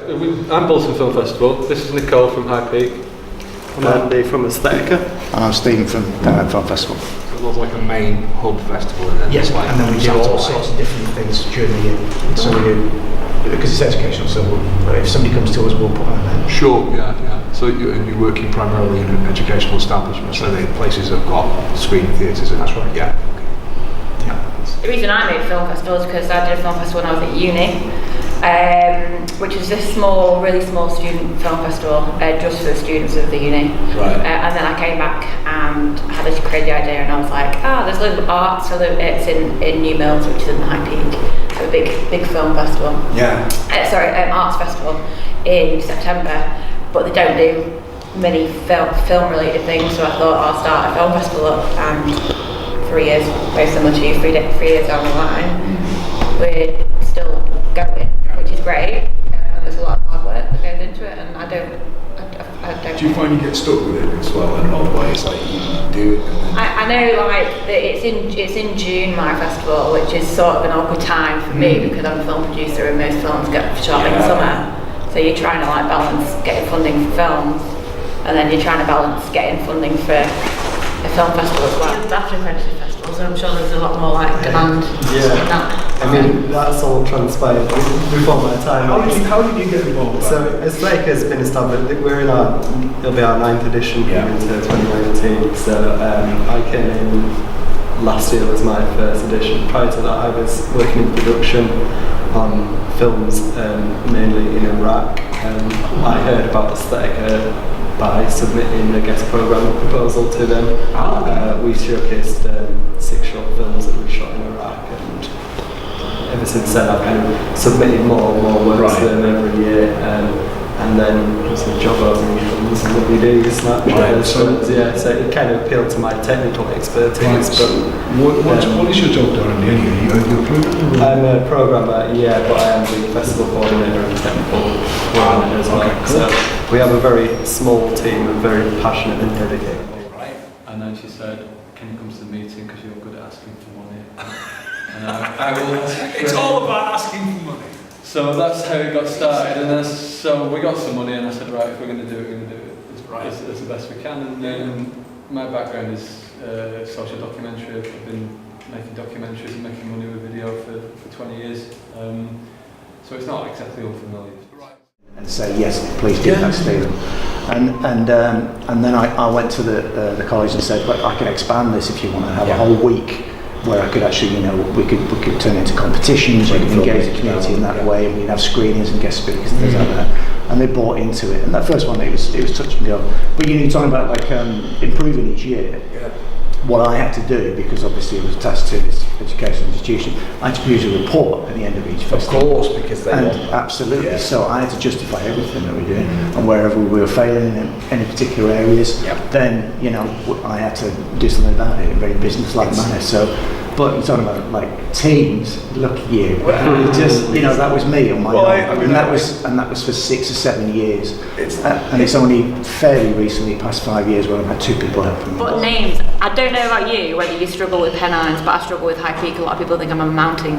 I'm Bolton Film Festival. This is Nicole from High Peak. I'm Andy from Aesthetica. And I'm Stephen from Kendal Film Festival. So there's like a main hub festival and then Yes, like and then we do all sorts of different things during the year. So we do, because it's educational, so if somebody comes to us, we'll put on an event. Sure, yeah. So you're working primarily in an educational establishment, so the places have got screen theatres and that's right. Yeah. The reason I made film festival is because I did a film festival when I was at uni, which was a really small student film festival, just for the students of the uni. Right. And then I came back and had this crazy idea, and I was like, there's loads of art, so it's in New Mills, which is in High Peak, so a big film festival. Yeah. Arts festival in September, but they don't do many film related things, so I thought I'll start a film festival up, and 3 years, very similar to you, 3 years down the line, we're still going, which is great, and there's a lot of hard work that goes into it, and I don't. Do you find you get stuck with it as well in a lot of ways, like you do it? I know, like that it's in June, my festival, which is sort of an awkward time for me because I'm a film producer and most films get shot in summer, so you're trying to like balance getting funding for films, and then you're trying to balance getting funding for a film festival as well. After apprenticeship festivals, I'm sure there's a lot more like demand in that. I mean, that's all transpired before my time. How did you get involved? So Aesthetica has been established. We're in it'll be our 9th edition into 2019. So I came in last year was my first edition. Prior to that, I was working in production on films, mainly in Iraq. I heard about Aesthetica by submitting a guest programme proposal to them. We showcased 6 short films that we shot in Iraq, and ever since then I've kind of submitted more and more work to them every year, and then there's a job opening films and what we do is Snapchat. So it kind of appealed to my technical expertise. But what is your job doing in the end? You're a programmer? I'm a programmer, but I am the festival coordinator and technical coordinator as well. Okay, cool. So we have a very small team and very passionate and dedicated. Right. And then she said, "Can you come to the meeting because you're good at asking for money?" And I will. It's all about asking for money. So that's how it got started, and then so we got some money, and I said, right, if we're going to do it, we're going to do it as the best we can. And my background is social documentary. I've been making documentaries and making money with video for 20 years. So it's not exactly unfamiliar. And say, yes, please do that, Stephen. And then I went to the college and said, look, I can expand this if you want to have a whole week where I could actually, we could turn it into competitions, we could engage the community in that way, and we'd have screenings and guest speakers and things like that. And they bought into it. And that first one, it was touch and go. But you're talking about like improving each year. Yeah. What I had to do, because obviously it was attached to this educational institution, I had to produce a report at the end of each festival. Of course, because they want absolutely. Yeah. So I had to justify everything that we're doing, and wherever we were failing in any particular areas, then I had to do something about it in a very business-like manner. So, but you're talking about like teams. Look at you. Just that was me on my own, and that was for 6 or 7 years. And it's only fairly recently, past 5 years, where I've had 2 people helping me. But names, I don't know about you, whether you struggle with Pennines, but I struggle with High Peak. A lot of people think I'm a mountain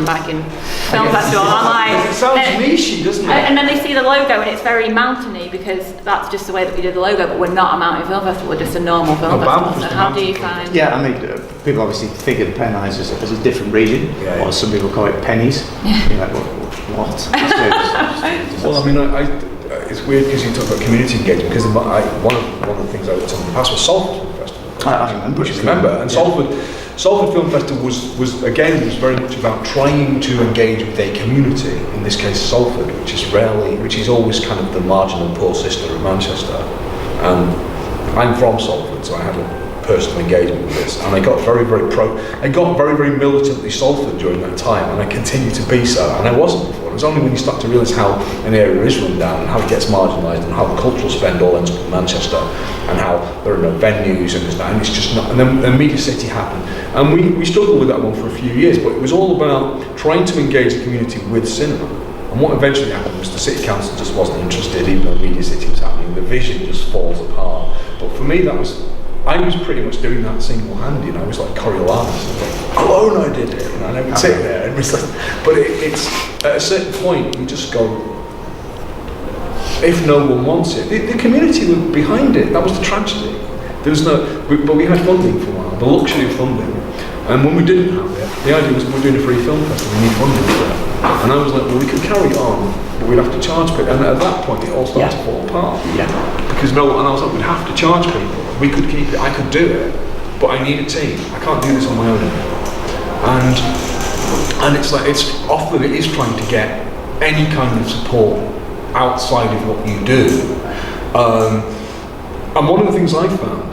biking film festival. I'm like, it sounds nichey, doesn't it? And then they see the logo and it's very mountainy because that's just the way that we do the logo. But we're not a mountain film festival; we're just a normal film festival. So how do you find? Yeah, I mean, people obviously think of the Pennines as a different region, or some people call it pennies. You're like, what? Well, I mean, it's weird because you talk about community engagement, because one of the things I worked on in the past was Salford Film Festival. I remember. And Salford Film Festival was very much about trying to engage with a community, in this case Salford, which is always kind of the marginal poor sister of Manchester. And I'm from Salford, so I had a personal engagement with this, and I got very militantly Salford during that time, and I continue to be so, and I wasn't before. It was only when you start to realise how an area is run down and how it gets marginalised and how the cultural spend all ends up in Manchester and how there are no venues and it's just not, and then Media City happened, and we struggled with that one for a few years, but it was all about trying to engage the community with cinema. And what eventually happened was the City Council just wasn't interested, even though Media City was happening. The vision just falls apart. But for me, I was pretty much doing that single-handed. I was like Coriolanus, alone I did it, and I would sit there and it's like, but it's at a certain point you just go, if no one wants it. The community were behind it. That was the tragedy. There was but we had funding for a while, the luxury of funding. And when we didn't have it, the idea was we're doing a free film festival, we need funding for it. And I was like, well, we could carry on, but we'd have to charge people. And at that point, it all started to fall apart. Yeah. Because and I was like, we'd have to charge people. We could keep it, I could do it, but I need a team. I can't do this on my own anymore. And it's like, often it is trying to get any kind of support outside of what you do. And one of the things I found,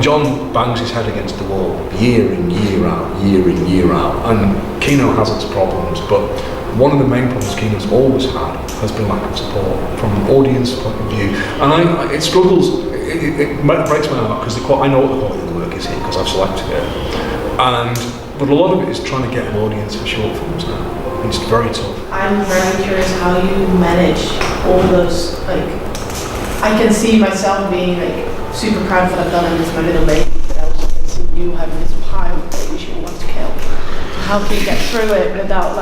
John bangs his head against the wall year in, year out, and Kino has its problems, but one of the main problems Kino's always had has been lack of support from an audience point of view. And it struggles, it breaks my heart, because I know what the quality of the work is here, because I've selected it. But a lot of it is trying to get an audience for short films now, and it's very tough. I'm very curious how you manage all those, I can see myself being super proud of what I've done in this My Little Baby, but I also can see you having this pile of babies you want to kill. So how can you get through it without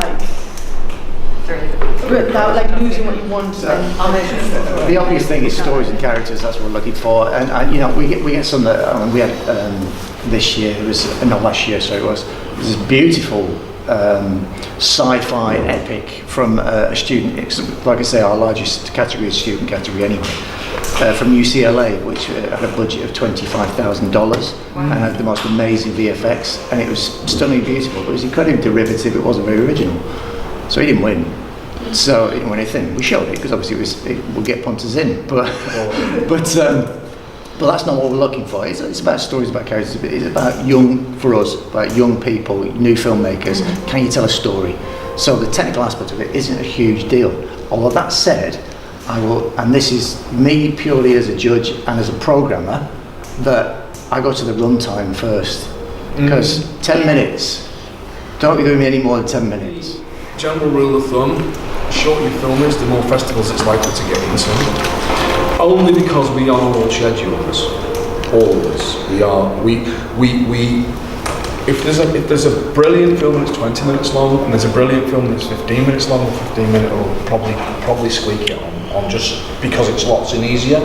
losing what you want? The obvious thing is stories and characters. That's what we're looking for, and we get some that we had this year. It was not last year, so it was this beautiful sci-fi epic from a student. It's, like I say, our largest category is student category anyway. From UCLA, which had a budget of $25,000 and had the most amazing VFX, and it was stunningly beautiful. But it was incredibly derivative. It wasn't very original, so he didn't win. So he didn't win anything. We showed it because obviously it would get punters in, but that's not what we're looking for. It's about stories, about characters. It's about young people, new filmmakers. Can you tell a story? So the technical aspect of it isn't a huge deal. Although that said, I will, and this is me purely as a judge and as a programmer, that I go to the runtime first, because 10 minutes, don't be doing me any more than 10 minutes. General rule of thumb, the shorter your film is, the more festivals it's likely to get into. Only because we are all schedulers, all of us. If there's a brilliant film that's 20 minutes long, and there's a brilliant film that's 15 minutes long, the 15 minute will probably squeak it on just because it slots in easier,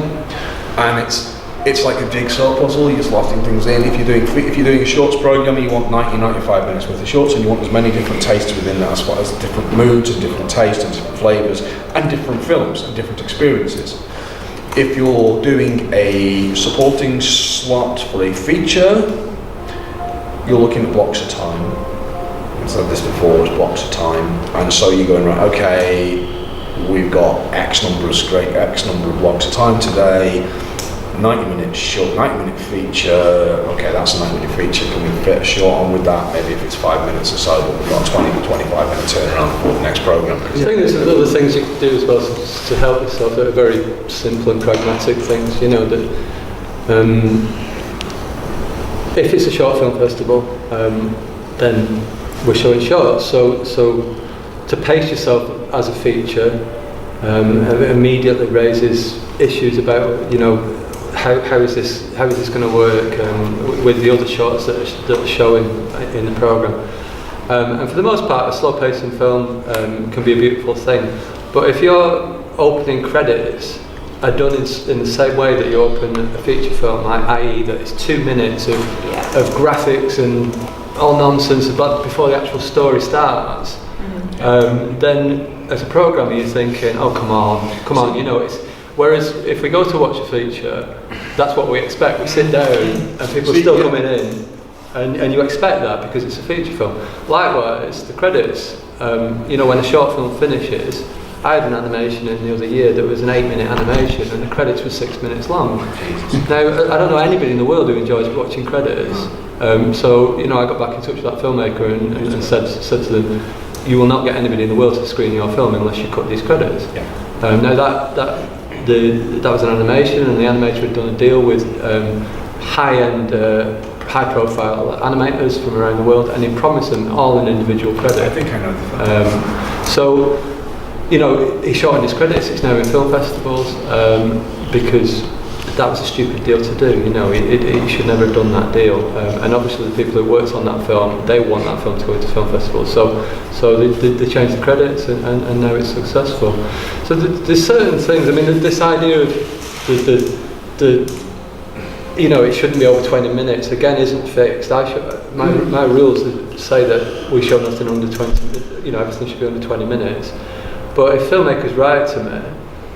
and it's like a jigsaw puzzle. You're slotting things in. If you're doing a shorts program, you want 95 minutes worth of shorts, and you want as many different tastes within that, as well as different moods and different tastes and different flavours and different films and different experiences. If you're doing a supporting slot for a feature, you're looking at blocks of time. I've said this before, it's blocks of time, and so you're going, right, okay, we've got X number of blocks of time today, 90-minute feature, okay, that's a 90-minute feature, can we fit a short on with that? Maybe if it's 5 minutes or so, but we've got 20 to 25 minute turnaround for the next programme. I think there's other things you can do as well to help yourself that are very simple and pragmatic things, that if it's a short film festival, then we're showing shorts, so to pace yourself as a feature immediately raises issues about, how is this going to work with the other shorts that are showing in the programme. And for the most part, a slow pacing film can be a beautiful thing, but if your opening credits are done in the same way that you open a feature film, i.e. that it's 2 minutes of graphics and all nonsense before the actual story starts, then as a programmer you're thinking, oh come on, it's. Whereas if we go to watch a feature, that's what we expect. We sit down and people are still coming in, and you expect that because it's a feature film. Likewise, the credits, when a short film finishes, I had an animation in the other year that was an 8-minute animation, and the credits were 6 minutes long. Now, I don't know anybody in the world who enjoys watching credits, so I got back in touch with that filmmaker and said to them, you will not get anybody in the world to screen your film unless you cut these credits. Now that was an animation, and the animator had done a deal with high-end, high-profile animators from around the world, and he promised them all an individual credit. I think I know the So, he shortened his credits. It's now in film festivals because that was a stupid deal to do. You know, he should never have done that deal. And obviously the people who worked on that film, they want that film to go into film festivals. So they changed the credits, and now it's successful. So there's certain things. I mean, this idea of the you know, it shouldn't be over 20 minutes, again, isn't fixed. My rules say that we show nothing under 20, you know, everything should be under 20 minutes. But if filmmakers write to me,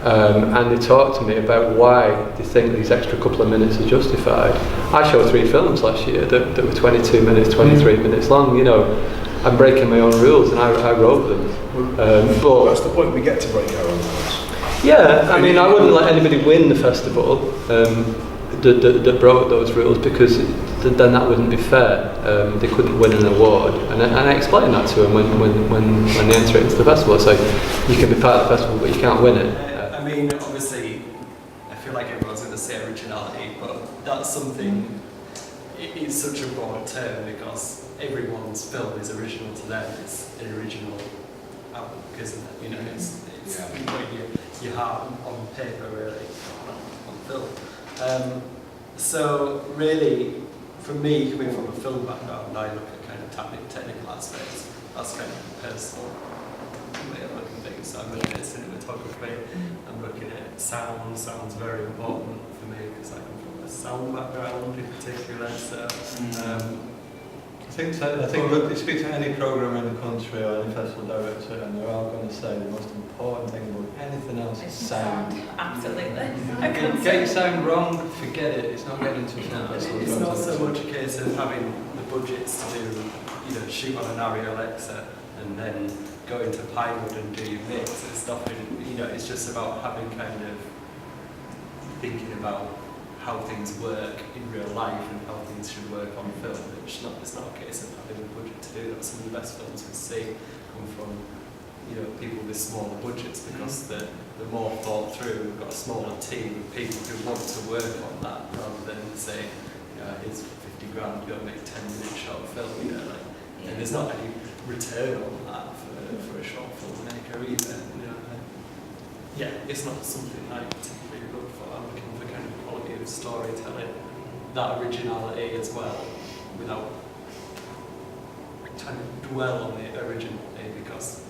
and they talk to me about why they think these extra couple of minutes are justified. I showed 3 films last year that were 22 minutes, 23 minutes long, you know. I'm breaking my own rules, and I wrote them. But that's the point, we get to break our own rules. Yeah, I mean, I wouldn't let anybody win the festival that broke those rules, because then that wouldn't be fair. They couldn't win an award, and I explained that to them when they enter into the festival. I say, you can be part of the festival, but you can't win it. I mean, obviously, I feel like everyone's going to say originality, but that's something. It's such a broad term because everyone's film is original to them. It's an original outlook, isn't it? You know, it's you put your heart on paper, really, not on film. So really, for me, coming from a film background, I look at kind of technical aspects. That's kind of personal way of looking at things. So I'm looking at cinematography, I'm looking at sound. Sound's very important for me because I come from a sound background in particular. So I think look, you speak to any programmer in the country or any festival director, and they're all going to say the most important thing about anything else is sound. Absolutely. Get your sound wrong, forget it. It's not getting into a film festival. It's not so much a case of having the budgets to do, you know, shoot on an Arri Alexa and then go into Pinewood and do your mix and stuff. And, you know, it's just about having kind of thinking about how things work in real life and how things should work on film. It's not a case of having a budget to do that. Some of the best films we see come from, you know, people with smaller budgets because they're more thought through. We've got a smaller team of people who want to work on that rather than say, here's 50 grand, you'll make 10-minute short film, you know, like, and there's not any return on that for a short filmmaker either. You know, it's not something I particularly look for. I'm looking for kind of quality of storytelling, that originality as well, without trying to dwell on the originality because,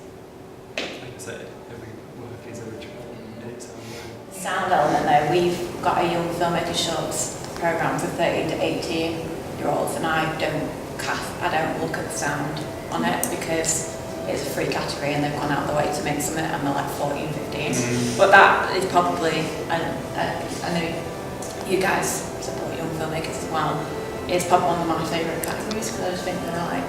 like I said, every work is original in its own way. Sound element though, we've got a young filmmaker shorts programme for 13 to 18-year-olds, and I don't look at the sound on it because it's a free category and they've gone out of the way to make something and they're like 14, 15. But that is probably, I know you guys support young filmmakers as well, it's probably one of my favourite categories because I just think they're like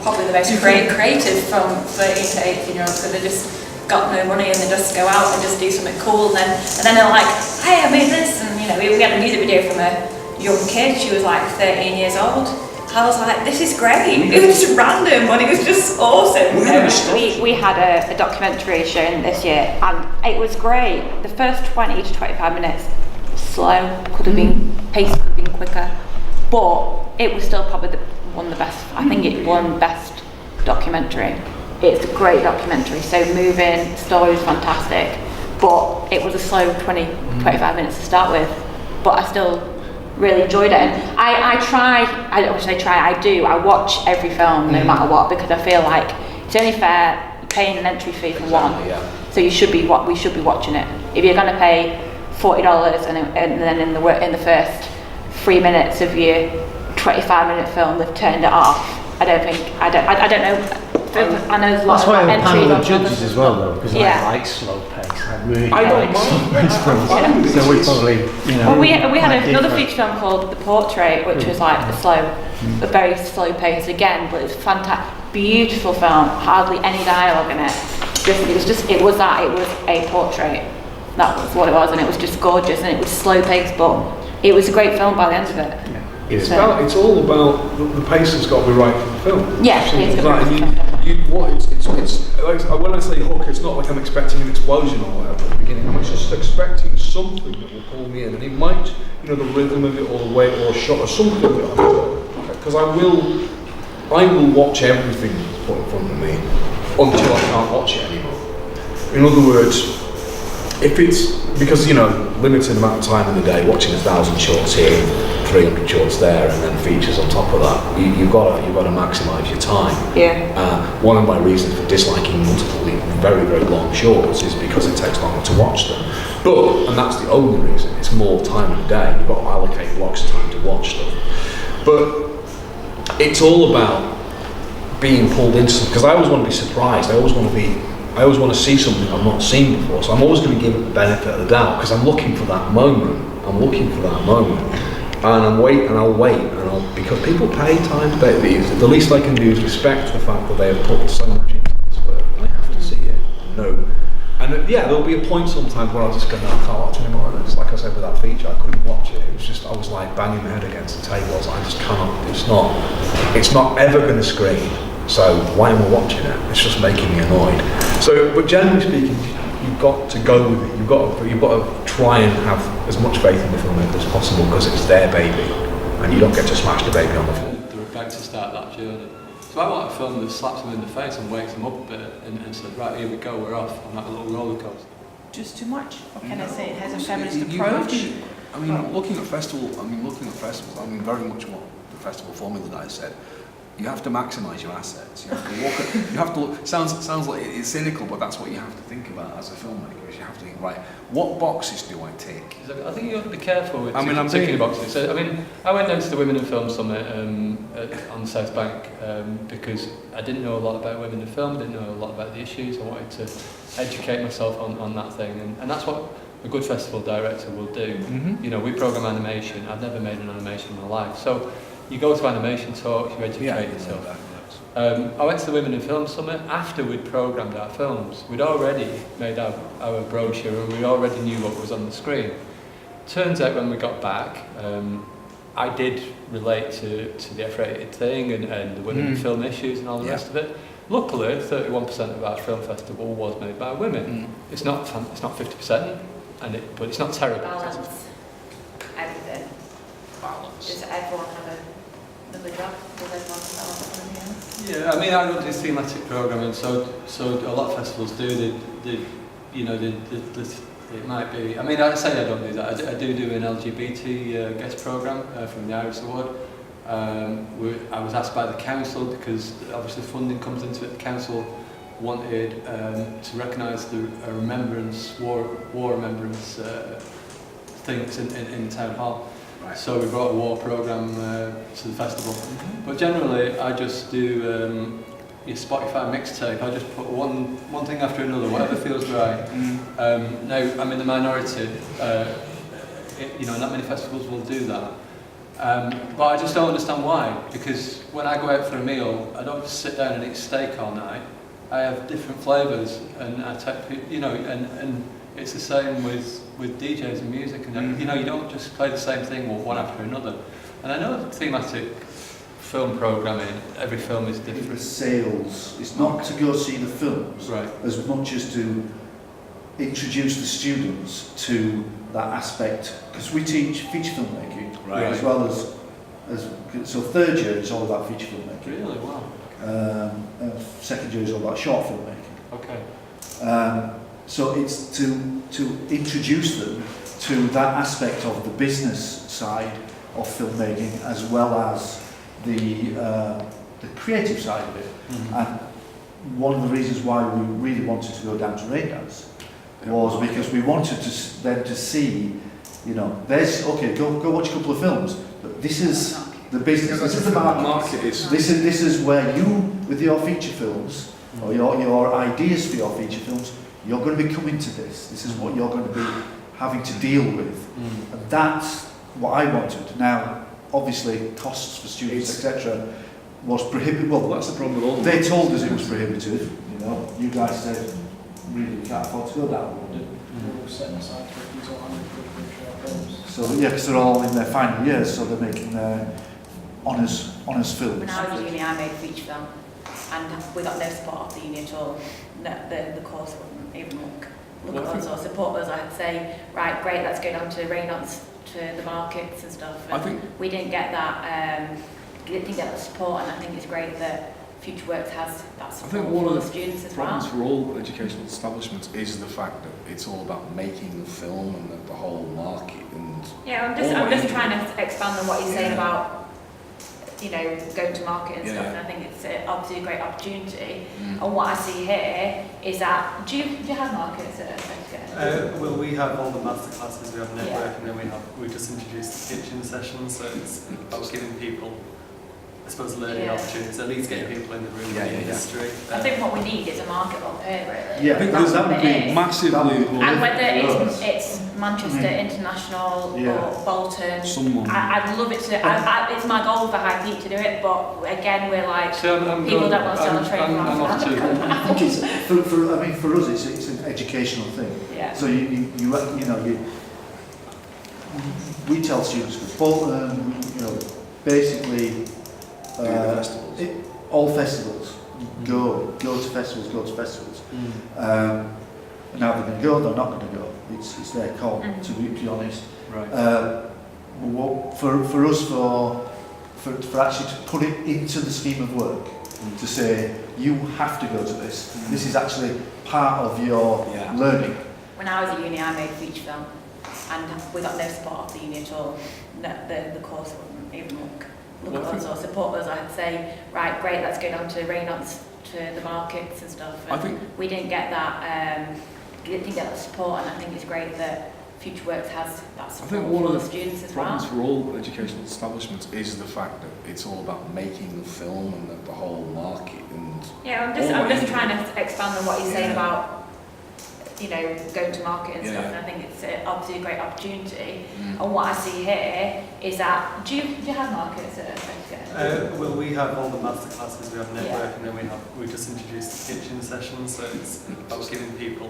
probably the most creative from 13 to 18-year-olds because they just got no money and they just go out and just do something cool and then they're like, hey, I made this, and you know, we had a music video from a young kid. She was like 13 years old. I was like, this is great. It was just random, but it was just awesome. We had a documentary shown this year, and it was great. The first 20 to 25 minutes, slow, pace could have been quicker, but it was still probably one of the best. I think it won best documentary. It's a great documentary, so moving, story was fantastic, but it was a slow 20-25 minutes to start with, but I still really enjoyed it. And I watch every film no matter what, because I feel like it's only fair. You're paying an entry fee for one, so we should be watching it. If you're going to pay $40 and then in the first 3 minutes of your 25-minute film they've turned it off, I don't know. I know there's a lot That's why of I have a panel of entries judges as well, though, because I like slow pace. I really like slow pace films. So we probably, you know. Well, we had another feature film called The Portrait, which was like a very slow pace again, but it was fantastic, beautiful film, hardly any dialogue in it. It was a portrait. That was what it was, and it was just gorgeous, and it was slow paced, but it was a great film by the end of it. It's all about the pace has got to be right for the film. Yeah, when I say hook, it's not like I'm expecting an explosion or whatever at the beginning. I'm just expecting something that will pull me in, and it might, you know, the rhythm of it, or the way, or a shot, or something because I will watch everything that's put in front of me until I can't watch it anymore. In other words, if it's, because, you know, limited amount of time in the day, watching 1,000 shorts here, 300 shorts there, and then features on top of that, you've got to maximise your time. Yeah. One of my reasons for disliking multiple very, very long shorts is because it takes longer to watch them. But, and that's the only reason, it's more time in the day. You've got to allocate blocks of time to watch them. But it's all about being pulled into something, because I always want to be surprised. I always want to see something I've not seen before. So I'm always going to give it the benefit of the doubt, because I'm looking for that moment. And I'll wait, because people pay time to pay these. The least I can do is respect the fact that they have put so much into this work. I have to see it. No. And yeah, there'll be a point sometimes where I'll just go, no, I can't watch anymore. And it's like I said with that feature, I couldn't watch it. It was just, I was like banging my head against the table. I was like, I just cannot, it's not ever going to screen. So why am I watching it? It's just making me annoyed. So, but generally speaking, you've got to go with it. You've got to try and have as much faith in the filmmaker as possible, because it's their baby, and you don't get to smash the baby on the floor. They were about to start that journey. So I want a film that slaps them in the face and wakes them up a bit and says, right, here we go, we're off on that little roller coaster. Just too much? Or can I say it has a feminist You have approach? to- I mean, looking at festivals, very much what the festival formula guy said. You have to maximise your assets. You have to look. Sounds like it's cynical, but that's what you have to think about as a filmmaker. Is you have to think, right, what boxes do I tick? I think you have to be careful with I'm ticking boxes. So, I went down to the Women in Film Summit on the South Bank because I didn't know a lot about women in film, I didn't know a lot about the issues. I wanted to educate myself on that thing, and that's what a good festival director will do. Mm-hmm. You know, we program animation. I've never made an animation in my life, so you go to animation talks, you educate yourself. I went to the Women in Film Summit after we'd programmed our films. We'd already made our brochure and we already knew what was on the screen. Turns out when we got back, I did relate to the F-rated thing and the women in film issues and all the rest of it. Luckily, 31% of our film festival was made by women. It's not 50%, but it's not terrible. Balance. Everything. Balance. Does everyone have another job? Does everyone have something else? Yeah, I mean, I don't do thematic programming, so a lot of festivals do. It might be. I mean, I say I don't do that. I do an LGBT guest program from the Iris Award. I was asked by the council, because obviously funding comes into it. The council wanted to recognise the war remembrance things in the town hall. Right. So we brought a war programme to the festival. But generally, I just do your Spotify mixtape. I just put one thing after another, whatever feels right. Now, I'm in the minority. Not many festivals will do that. But I just don't understand why. Because when I go out for a meal, I don't just sit down and eat steak all night. I have different flavours, and I take, and it's the same with DJs and music, and you don't just play the same thing one after another. And I know thematic film programming, every film is different. The sales, it's not to go see the films, right, as much as to introduce the students to that aspect, because we teach feature filmmaking, right, as well as so third year is all about feature filmmaking. Really? Wow. Second year is all about short filmmaking. Okay. So it's to introduce them to that aspect of the business side of filmmaking, as well as the creative side of it. And one of the reasons why we really wanted to go down to Raindance was because we wanted them to see, there's go watch a couple of films, but this is the business, this is the market. This is where you, with your feature films, or your ideas for your feature films, you're going to be coming to this. This is what you're going to be having to deal with. And that's what I wanted. Now, obviously, costs for students, etc., was prohibitive. Well, that's the problem with all. They told us it was prohibitive. You guys said, really can't afford to go that road. So yeah, because they're all in their final years, so they're making their honours films. When I was at uni, I made a feature film, and we got no support off the uni at all. The course wouldn't even look at us or support us. I'd say, right, great, let's go down to Reynolds, to the markets and stuff. And I think we didn't get that. Didn't get that support, and I think it's great that Future Works has that I support think one for of the the students as well. problems for all educational establishments is the fact that it's all about making the film and the whole market and Yeah, I'm just trying to expand on what you're saying Yeah. about, you know, going to market and stuff, Yeah. and I think it's obviously a great opportunity. And what I see here is that, do you have markets at Aesthetica? Well, we have all the master classes, we have network, Yeah. and then we just introduced the kitchen session, so it's about giving people, I suppose, learning Yeah. opportunities, at least getting people in the room Yeah, with yeah, the yeah. industry. I think what we need is a market up here, really. Yeah, I think that that would it be is. massively And whether Yes. it's Manchester International Yeah. or Bolton, someone. I'd love it to. It's my goal for High Peak to do it, but again, we're like, So I'm people going- don't want to sell a train I'm off to. I think it's for us it's an educational thing. Yeah. So we tell students with Bolton, basically Do the festivals. all festivals go to festivals. Now they're going to go, they're not going to go. It's their call, to be honest. Right. For us, for actually to put it into the scheme of work, to say you have to go to this. This is actually part of your Yeah. learning. When I was at uni, I made a feature film, and we got no support of the uni at all. The course wouldn't even look at us or support us. I'd say, right, great, let's go down to Reynolds to the markets and stuff. And I think we didn't get that. Didn't get that support, and I think it's great that Future Works has that I support think one for of the the students as problems well. for all educational establishments is the fact that it's all about making the film and the whole market and Yeah, I'm just trying to expand on what you're saying Yeah. about, you know, going to market and stuff, Yeah. and I think it's obviously a great opportunity. And what I see here is that, do you have markets at Aesthetica? Well, we have all the master classes, we have network, Yeah. and then we just introduced the kitchen session, so it's about giving people,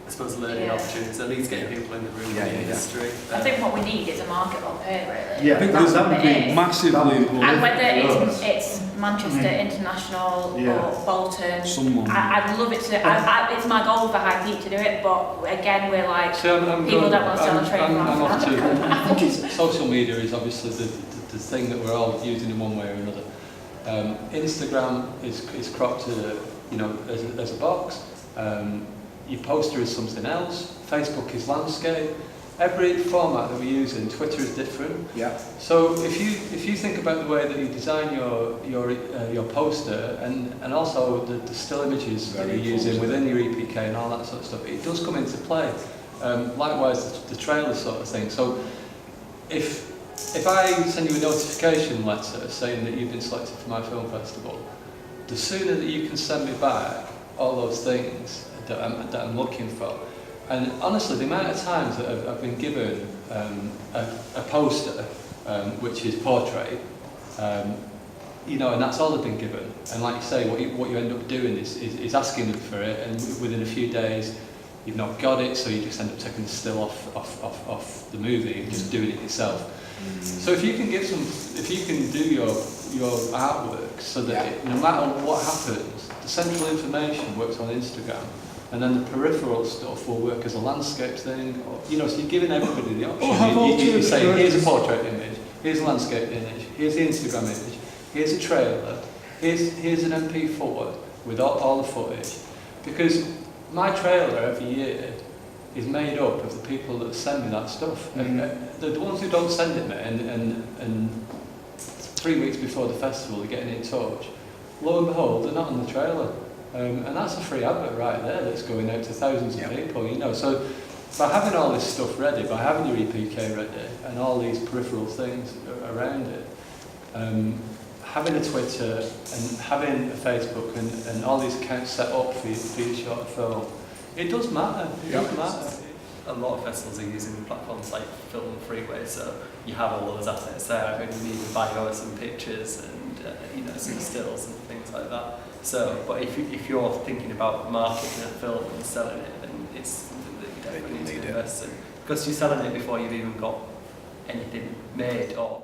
I suppose, learning Yeah. opportunities, at least getting people in the room Yeah, with the yeah, yeah. industry. I think what we need is a market up here, really. Yeah, I think that that would it be is. massively And whether for us. it's Manchester International Yeah. or Bolton, someone. I'd love it to. It's my goal for High Peak to do it, but again, we're like, So people don't want to sell a train I'm off from. to. I think social media is obviously the thing that we're all using in one way or another. Instagram is cropped as a box. Your poster is something else. Facebook is landscape. Every format that we use in Twitter is different. Yeah. So if you think about the way that you design your poster and also the still images that Very you're using important. within your EPK and all that sort of stuff, it does come into play. Likewise, the trailer sort of thing. So if I send you a notification letter saying that you've been selected for my film festival, the sooner that you can send me back all those things that I'm looking for. And honestly, the amount of times that I've been given a poster, which is portrait, and that's all they've been given. And like you say, what you end up doing is asking them for it, and within a few days, you've not got it, so you just end up taking the still off the movie and just doing it yourself. So if you can do your artwork so that no matter what happens, the central information works on Instagram, and then the peripheral stuff will work as a landscape thing, or, so you're giving everybody the option. You say, here's a portrait image, here's a landscape image, here's the Instagram image, here's a trailer, here's an MP4 with all the footage. Because my trailer every year is made up of the people that send me that stuff. And the ones who don't send it me, and 3 weeks before the festival they're getting in touch, lo and behold, they're not on the trailer. And that's a free advert right there that's going out to thousands of people, So by having all this stuff ready, by having your EPK ready, and all these peripheral things around it, having a Twitter and having a Facebook and all these accounts set up for your short film, it does matter. It does matter. A lot of festivals are using platforms like Film Freeway, so you have all those assets there, and you need to buy some pictures and some stills and things like that. So, but if you're thinking about marketing a film and selling it, then it's something that you definitely need to invest in, because you're selling it before you've even got anything made or